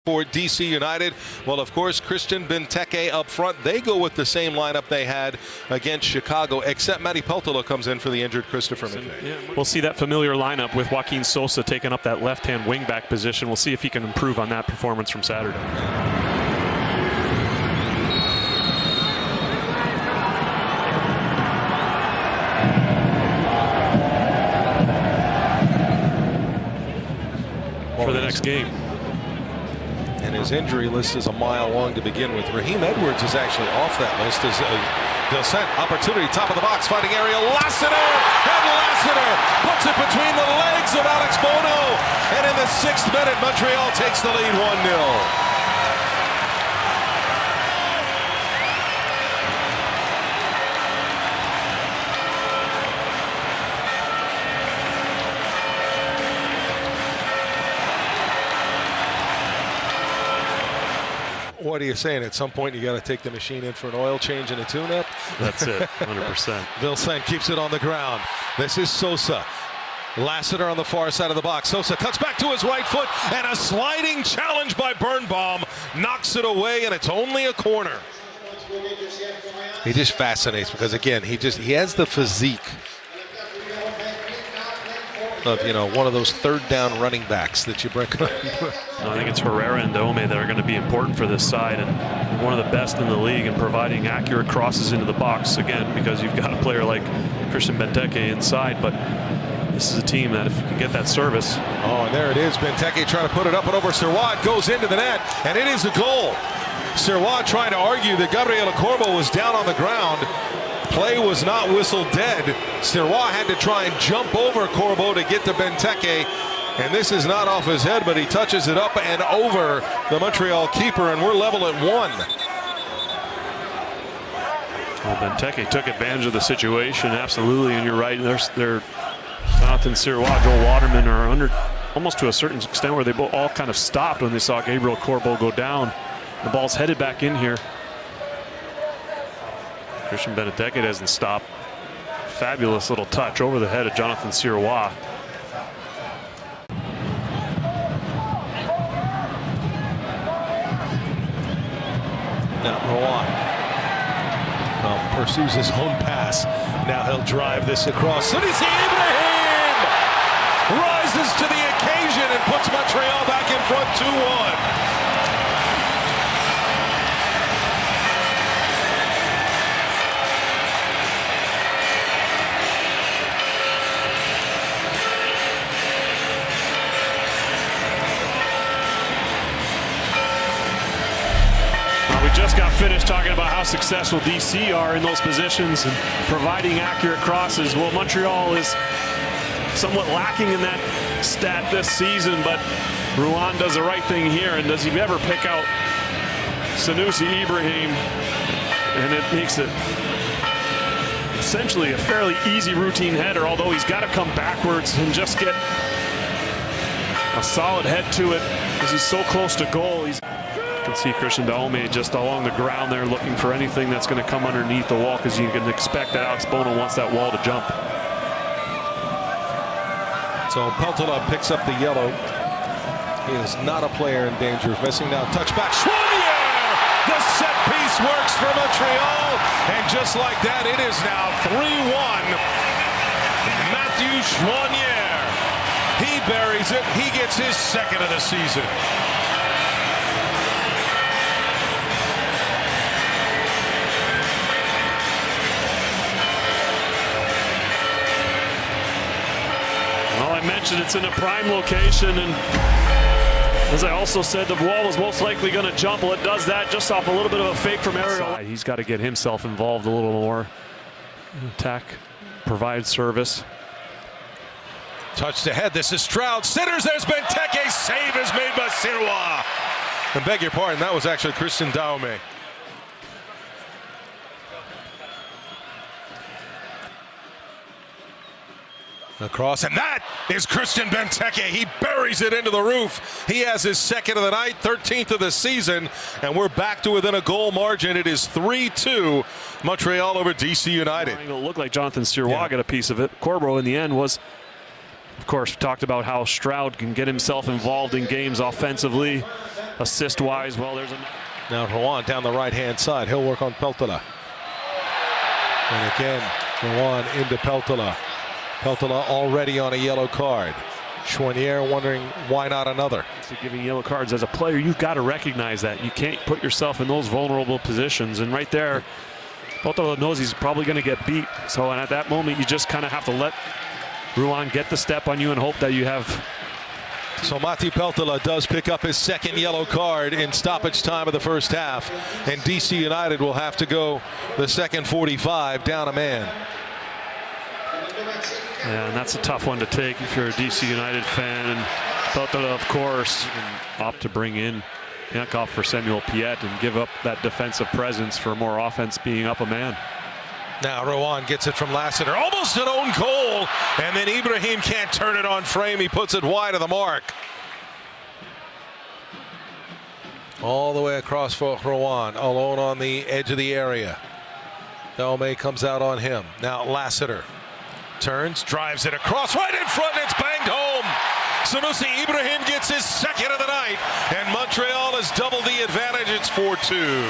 For DC United, well, of course, Christian Benteke up front. They go with the same lineup they had against Chicago, except Matty Peltola comes in for the injured Christopher McVeigh. Yeah, we'll see that familiar lineup with Joaquin Sosa taking up that left-hand wing-back position. We'll see if he can improve on that performance from Saturday. For the next game. And his injury list is a mile long to begin with. Raheem Edwards is actually off that list as Vilcent, opportunity, top of the box, fighting area, Lassiter, and Lassiter puts it between the legs of Alex Bono. And in the 6th minute, Montreal takes the lead 1-0. What are you saying? At some point, you got to take the machine in for an oil change and a tune-up? That's it, 100%. Vilcent keeps it on the ground. This is Sosa. Lassiter on the far side of the box. Sosa cuts back to his right foot, and a sliding challenge by Birnbaum knocks it away, and it's only a corner. He just fascinates because, again, he has the physique of, you know, one of those third down running backs that you bring. I think it's Herrera and Dome that are going to be important for this side, and one of the best in the league in providing accurate crosses into the box, again, because you've got a player like Christian Benteke inside, but this is a team that if you can get that service. Oh, and there it is. Benteke trying to put it up and over. Sirois goes into the net, and it is a goal. Sirois trying to argue that Gabriel Corbo was down on the ground. Play was not whistled dead. Sirois had to try and jump over Corbo to get to Benteke. And this is not off his head, but he touches it up and over the Montreal keeper, and we're level at 1. Well, Benteke took advantage of the situation, absolutely, and you're right. There's Jonathan Sirois, Joel Waterman are under, almost to a certain extent, where they all kind of stopped when they saw Gabriel Corbo go down. The ball's headed back in here. Christian Benteke doesn't stop. Fabulous little touch over the head of Jonathan Sirois. Now Rowan pursues his own pass. Now he'll drive this across. Sinisi Ibrahim rises to the occasion and puts Montreal back in front 2-1. We just got finished talking about how successful DC are in those positions and providing accurate crosses. Well, Montreal is somewhat lacking in that stat this season, but Rouen does the right thing here. And does he ever pick out Sinisi Ibrahim? And it makes it essentially a fairly easy routine header, although he's got to come backwards and just get a solid head to it because he's so close to goal. You can see Christian Dahomey just along the ground there looking for anything that's going to come underneath the wall, because you can expect that Alex Bono wants that wall to jump. So Peltola picks up the yellow. He is not a player in danger of missing. Now touchback. Schieer! The set piece works for Montreal. And just like that, it is now 3-1. Matthew Schieer. He buries it. He gets his 2nd of the season. Well, I mentioned it's in a prime location, and as I also said, the wall was most likely going to jump. Well, it does that just off a little bit of a fake from aerial. He's got to get himself involved a little more. Attack, provide service. Touched ahead. This is Stroud. Sitters. There's Benteke. Save is made by Sirois. I beg your pardon. That was actually Christian Dahomey. Across, and that is Christian Benteke. He buries it into the roof. He has his 2nd of the night, 13th of the season, and we're back to within a goal margin. It is 3-2 Montreal over DC United. It looked like Jonathan Sirois got a piece of it. Corbo in the end was, of course, talked about how Stroud can get himself involved in games offensively. assist-wise. Well, there's a... Now Rowan down the right-hand side. He'll work on Peltola. And again, Rowan into Peltola. Peltola already on a yellow card. Schieer wondering why not another. So giving yellow cards as a player, you've got to recognize that. You can't put yourself in those vulnerable positions. And right there, Peltola knows he's probably going to get beat. So and at that moment, you just kind of have to let Rowan get the step on you and hope that you have... So Matti Peltola does pick up his second yellow card in stoppage time of the first half. And DC United will have to go the second 45 down a man. Yeah, and that's a tough one to take if you're a DC United fan. And Peltola, of course, opt to bring in Yankov for Samuel Piet and give up that defensive presence for more offense being up a man. Now Rowan gets it from Lassiter, almost an own goal, and then Ibrahim can't turn it on frame. He puts it wide of the mark. All the way across for Rowan, alone on the edge of the area. Delme comes out on him. Now Lassiter turns, drives it across, right in front, and it's banged home. Sanusi Ibrahim gets his second of the night, and Montreal has doubled the advantage. It's 4-2.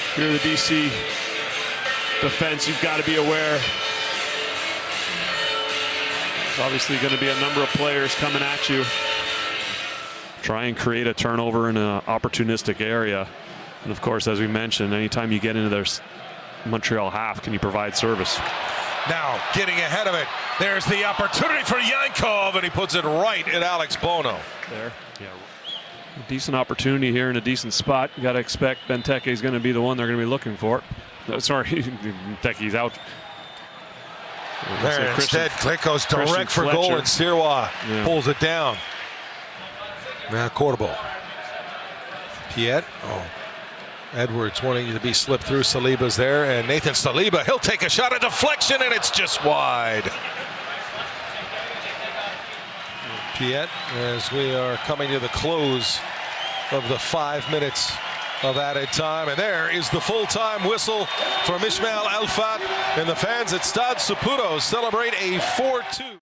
If you're the DC defense, you've got to be aware. There's obviously going to be a number of players coming at you. Try and create a turnover in an opportunistic area. And of course, as we mentioned, anytime you get into their Montreal half, can you provide service? Now getting ahead of it. There's the opportunity for Yankov, and he puts it right at Alex Bono. There. Yeah. Decent opportunity here in a decent spot. You got to expect Benteke is going to be the one they're going to be looking for. Sorry, Benteke's out. There, instead, Click goes direct for goal, and Schieer pulls it down. Now Cordoba. Piet. Oh. Edwards wanting to be slipped through. Saliba's there, and Nathan Saliba, he'll take a shot, a deflection, and it's just wide. Piet, as we are coming to the close of the 5 minutes of added time, and there is the full-time whistle from Ismail Alfat, and the fans at Stade Saputo celebrate a 4-2.